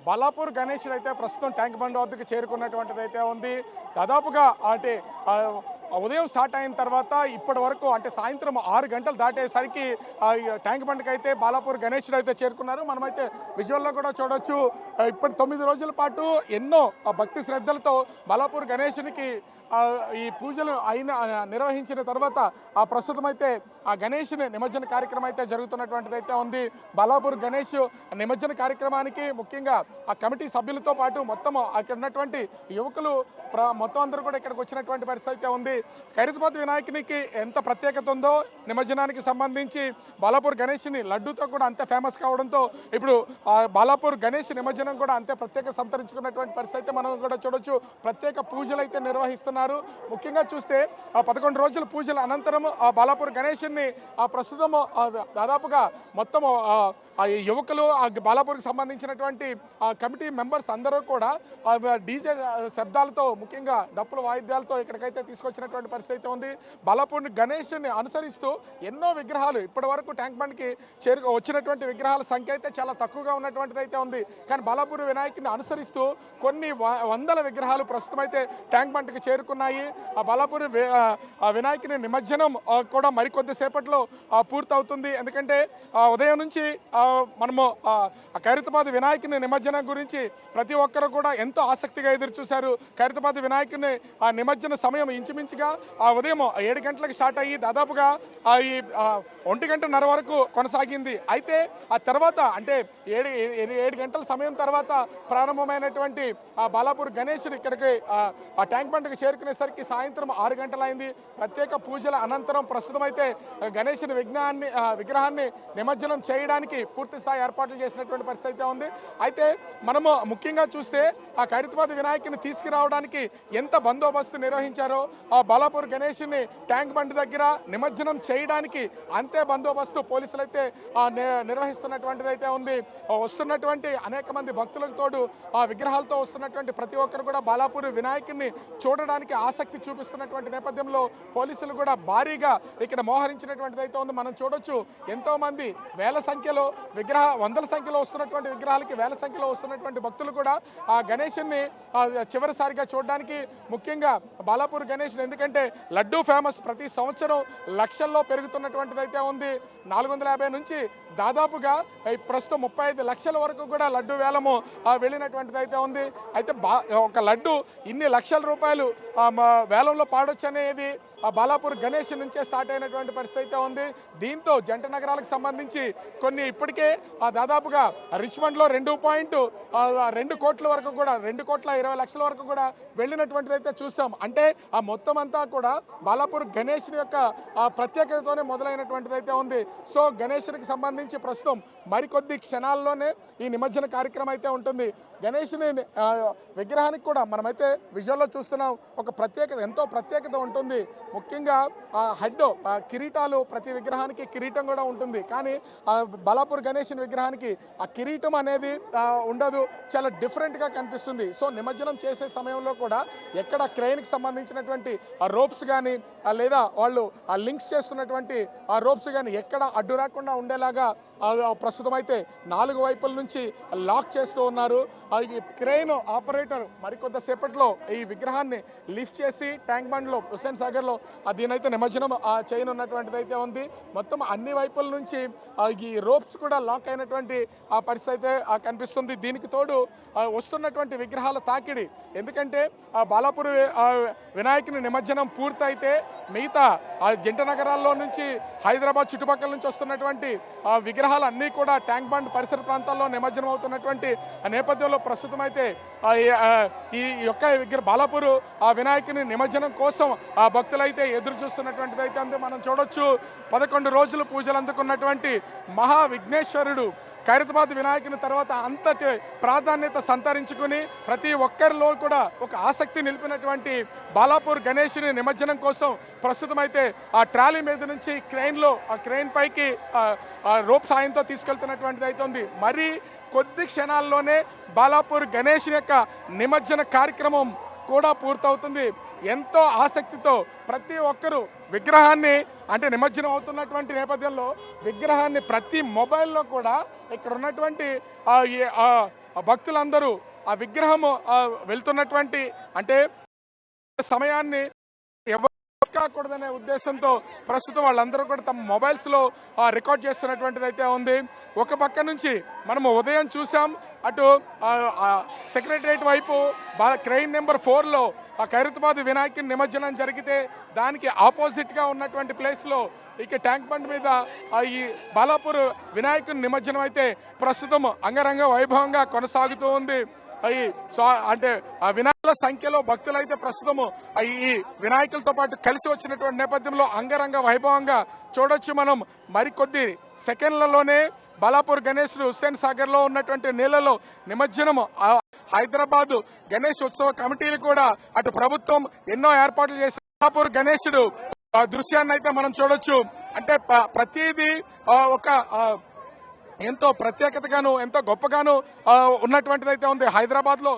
బాలాపూర్ గణేష్ అయితే ప్రస్తుతం tank bund వద్దకు చేరుకున్నటువంటిది అయితే ఉంది. దాదాపుగా అంటే ఉదయం స్టార్ట్ అయిన తర్వాత ఇప్పటి వరకు అంటే సాయంత్రం 6 గంటలు దాటేసరికి ట్యాంక్ బండ్కి అయితే బాలాపూర్ గణేషుడు అయితే చేరుకున్నారు. మనమైతే విజువల్లో కూడా చూడొచ్చు. ఇప్పటి 9 రోజుల పాటు ఎన్నో భక్తి శ్రద్ధలతో బాలాపూర్ గణేషునికి ఈ పూజలు నిర్వహించిన తర్వాత ప్రస్తుతం అయితే ఆ గణేషుని నిమజ్జన కార్యక్రమం అయితే జరుగుతున్నటువంటిది అయితే ఉంది. బాలాపూర్ గణేష్ నిమజ్జన కార్యక్రమానికి ముఖ్యంగా ఆ కమిటీ సభ్యులతో పాటు మొత్తం అక్కడ ఉన్నటువంటి యువకులు మొత్తం అందరూ కూడా ఇక్కడికి వచ్చినటువంటి పరిస్థితి అయితే ఉంది. ఖైరతాబాద్ వినాయకునికి ఎంత ప్రత్యేకత ఉందో నిమజ్జనానికి సంబంధించి బాలాపూర్ గణేష్ని లడ్డూతో కూడా అంతే ఫేమస్ కావడంతో ఇప్పుడు బాలాపూర్ గణేష్ నిమజ్జనం కూడా అంతే ప్రత్యేక సంతరించుకున్నటువంటి పరిస్థితి అయితే మనం కూడా చూడొచ్చు. ప్రత్యేక పూజలు అయితే నిర్వహిస్తున్నారు. ముఖ్యంగా చూస్తే 11 రోజుల పూజల అనంతరం బాలాపూర్ గణేష్ని ప్రస్తుతం దాదాపుగా మొత్తం యువకులు బాలాపూర్కి సంబంధించినటువంటి కమిటీ మెంబర్స్ అందరూ కూడా డీజే శబ్దాలతో ముఖ్యంగా డప్పుల వాయిద్యాలతో ఇక్కడికైతే తీసుకొచ్చినటువంటి పరిస్థితి ఉంది. బాలాపూర్ గణేష్ని అనుసరిస్తూ ఎన్నో విగ్రహాలు ఇప్పటి వరకు ట్యాంక్ బండ్కి వచ్చినటువంటి విగ్రహాల సంఖ్య అయితే చాలా తక్కువగా ఉన్నటువంటిది అయితే ఉంది. కానీ బాలాపూర్ వినాయకుని అనుసరిస్తూ కొన్ని వందల విగ్రహాలు ప్రస్తుతం అయితే ట్యాంక్ బండ్కి చేరుకున్నాయి. ఆ బాలాపూర్ వినాయకుని నిమజ్జనం కూడా మరికొద్ది సేపట్లో పూర్తవుతుంది. ఎందుకంటే ఉదయం నుంచి మనము ఖైరతాబాద్ వినాయకుని నిమజ్జనం గురించి ప్రతి ఒక్కరు కూడా ఎంతో ఆసక్తిగా ఎదురు చూశారు. ఖైరతాబాద్ వినాయకుని నిమజ్జన సమయం ఇంచుమించుగా ఉదయం 7 గంటలకు స్టార్ట్ అయ్యి దాదాపుగా ఈ 1 గంటన్నర వరకు కొనసాగింది. అయితే ఆ తర్వాత అంటే 7 గంటల సమయం తర్వాత ప్రారంభమైనటువంటి బాలాపూర్ గణేశుడు ఇక్కడికి ఆ ట్యాంక్ బండ్కి చేరుకునేసరికి సాయంత్రం 6 గంటలైంది. ప్రత్యేక పూజల అనంతరం ప్రస్తుతం అయితే గణేశుని విగ్రహాన్ని నిమజ్జనం చేయడానికి పూర్తి స్థాయి ఏర్పాట్లు చేసినటువంటి పరిస్థితి అయితే ఉంది. అయితే మనము ముఖ్యంగా చూస్తే ఆ ఖైరతాబాద్ వినాయకుని తీసుకురావడానికి ఎంత బందోబస్తు నిర్వహించారో ఆ బాలాపూర్ గణేష్ని ట్యాంక్ బండ్ దగ్గర నిమజ్జనం చేయడానికి అంతే బందోబస్తు పోలీసులు అయితే నిర్వహిస్తున్నటువంటిది అయితే ఉంది. వస్తున్నటువంటి అనేక మంది భక్తులకు తోడు ఆ విగ్రహాలతో వస్తున్నటువంటి ప్రతి ఒక్కరు కూడా బాలాపూర్ వినాయకుని చూడడానికి ఆసక్తి చూపిస్తున్నటువంటి నేపథ్యంలో పోలీసులు కూడా భారీగా ఇక్కడ మోహరించినటువంటిది అయితే ఉంది. మనం చూడొచ్చు ఎంతో మంది వేల సంఖ్యలో వందల సంఖ్యలో వస్తున్నటువంటి విగ్రహాలకి వేల సంఖ్యలో వస్తున్నటువంటి భక్తులు కూడా ఆ గణేషుని చివరిసారిగా చూడడానికి ముఖ్యంగా బాలాపూర్ గణేష్ ఎందుకంటే లడ్డూ ఫేమస్ ప్రతి సంవత్సరం లక్షల్లో పెరుగుతున్నటువంటిది అయితే ఉంది. 450 నుంచి దాదాపుగా ప్రస్తుతం 35 లక్షల వరకు కూడా లడ్డు వేలము వెళ్ళినటువంటిది అయితే ఉంది. అయితే ఒక లడ్డు ఇన్ని లక్షల రూపాయలు వేలంలో పాడొచ్చు అనేది బాలాపూర్ గణేష్ నుంచే స్టార్ట్ అయినటువంటి పరిస్థితి అయితే ఉంది. దీంతో జంట నగరాలకు సంబంధించి కొన్ని ఇప్పటికే దాదాపుగా రిచ్మండ్లో 2.2 కోట్ల వరకు కూడా 2,20,00,000 వరకు కూడా వెళ్ళినటువంటిది అయితే చూసాం. అంటే ఆ మొత్తం అంతా కూడా బాలాపూర్ గణేష్ యొక్క ప్రత్యేకతతోనే మొదలైనటువంటిది అయితే ఉంది. సో గణేష్కి సంబంధించి ప్రస్తుతం మరికొద్ది క్షణాల్లోనే ఈ నిమజ్జన కార్యక్రమం అయితే ఉంటుంది. గణేష్ని విగ్రహానికి కూడా మనమైతే విజువల్లో చూస్తున్నాం. ఒక ప్రత్యేకత ఎంతో ప్రత్యేకత ఉంటుంది. ముఖ్యంగా హెడ్ కిరీటాలు ప్రతి విగ్రహానికి కిరీటం కూడా ఉంటుంది. కానీ బాలాపూర్ గణేష్ విగ్రహానికి ఆ కిరీటం అనేది ఉండదు. చాలా డిఫరెంట్గా కనిపిస్తుంది. సో నిమజ్జనం చేసే సమయంలో కూడా ఎక్కడ క్రెయిన్కి సంబంధించినటువంటి ఆ రోప్స్ కానీ లేదా వాళ్ళు ఆ లింక్స్ చేస్తున్నటువంటి ఆ రోప్స్ కానీ ఎక్కడ అడ్డు రాకుండా ఉండేలాగా ప్రస్తుతం అయితే 4 వైపుల నుంచి లాక్ చేస్తూ ఉన్నారు. ఈ క్రెయిన్ ఆపరేటర్ మరికొద్దిసేపట్లో ఈ విగ్రహాన్ని లిఫ్ట్ చేసి ట్యాంక్ బండ్లో హుస్సేన్ సాగర్లో దీనైతే నిమజ్జనం చేయనున్నటువంటిది అయితే ఉంది. మొత్తం అన్ని వైపుల నుంచి ఈ రోప్స్ కూడా లాక్ అయినటువంటి ఆ పరిస్థితి అయితే కనిపిస్తుంది. దీనికి తోడు వస్తున్నటువంటి విగ్రహాల తాకిడి ఎందుకంటే బాలాపూర్ వినాయకుని నిమజ్జనం పూర్తయితే మిగతా జంట నగరాల్లో నుంచి హైదరాబాద్ చుట్టుపక్కల నుంచి వస్తున్నటువంటి విగ్రహాలు అన్నీ కూడా ట్యాంక్ బండ్ పరిసర ప్రాంతాల్లో నిమజ్జనం అవుతున్నటువంటి నేపథ్యంలో ప్రస్తుతం అయితే ఈ యొక్క బాలాపూర్ వినాయకుని నిమజ్జనం కోసం భక్తులైతే ఎదురు చూస్తున్నటువంటిది అయితే అంతే మనం చూడొచ్చు. 11 రోజులు పూజలు అందుకున్నటువంటి మహా విఘ్నేశ్వరుడు ఖైరతాబాద్ వినాయకుని తర్వాత అంతటి ప్రాధాన్యత సంతరించుకుని ప్రతి ఒక్కరిలో కూడా ఒక ఆసక్తి నిలిపినటువంటి బాలాపూర్ గణేష్ని నిమజ్జనం కోసం ప్రస్తుతం అయితే ఆ ట్రాలీ మీద నుంచి క్రెయిన్ పైకి రోప్ సాయంతో తీసుకెళ్తున్నటువంటిది అయితే ఉంది. మరి కొద్ది క్షణాల్లోనే బాలాపూర్ గణేష్ యొక్క నిమజ్జన కార్యక్రమం కూడా పూర్తవుతుంది. ఎంతో ఆసక్తితో ప్రతి ఒక్కరూ విగ్రహాన్ని అంటే నిమజ్జనం అవుతున్నటువంటి నేపథ్యంలో విగ్రహాన్ని ప్రతి మొబైల్లో కూడా ఇక్కడ ఉన్నటువంటి భక్తులందరూ ఆ విగ్రహం వెళ్తున్నటువంటి అంటే సమయాన్ని కాకూడదనే ఉద్దేశంతో ప్రస్తుతం వాళ్ళందరూ కూడా తమ మొబైల్స్లో రికార్డ్ చేస్తున్నటువంటిది అయితే ఉంది. ఒక పక్క నుంచి మనము ఉదయం చూసాం, అటు సెక్రటరియట్ వైపు క్రెయిన్ నెంబర్ 4లో ఖైరతాబాద్ వినాయకుని నిమజ్జనం జరిగితే దానికి ఆపోజిట్గా ఉన్నటువంటి ప్లేస్లో ఇక ట్యాంక్ బండ్ మీద ఈ బాలాపూర్ వినాయకుని నిమజ్జనం అయితే ప్రస్తుతం అంగరంగ వైభవంగా కొనసాగుతూ ఉంది. అంటే ఆ వినాయకుల సంఖ్యలో భక్తులైతే ప్రస్తుతము ఈ వినాయకులతో పాటు కలిసి వచ్చినటువంటి నేపథ్యంలో అంగరంగ వైభవంగా చూడొచ్చు. మనం మరికొద్ది సెకండ్లలోనే బాలాపూర్ గణేష్ హుస్సేన్ సాగర్ లో ఉన్నటువంటి నీళ్లలో నిమజ్జనం. హైదరాబాద్ గణేష్ ఉత్సవ కమిటీలు కూడా అటు ప్రభుత్వం ఎన్నో ఏర్పాట్లు చేసి బాలాపూర్ గణేశుడు దృశ్యాన్ని అయితే మనం చూడొచ్చు. అంటే ప్రతిదీ ఒక ఎంతో ప్రత్యేకతగాను ఎంతో గొప్పగాను ఉన్నటువంటిదైతే ఉంది. హైదరాబాద్ లో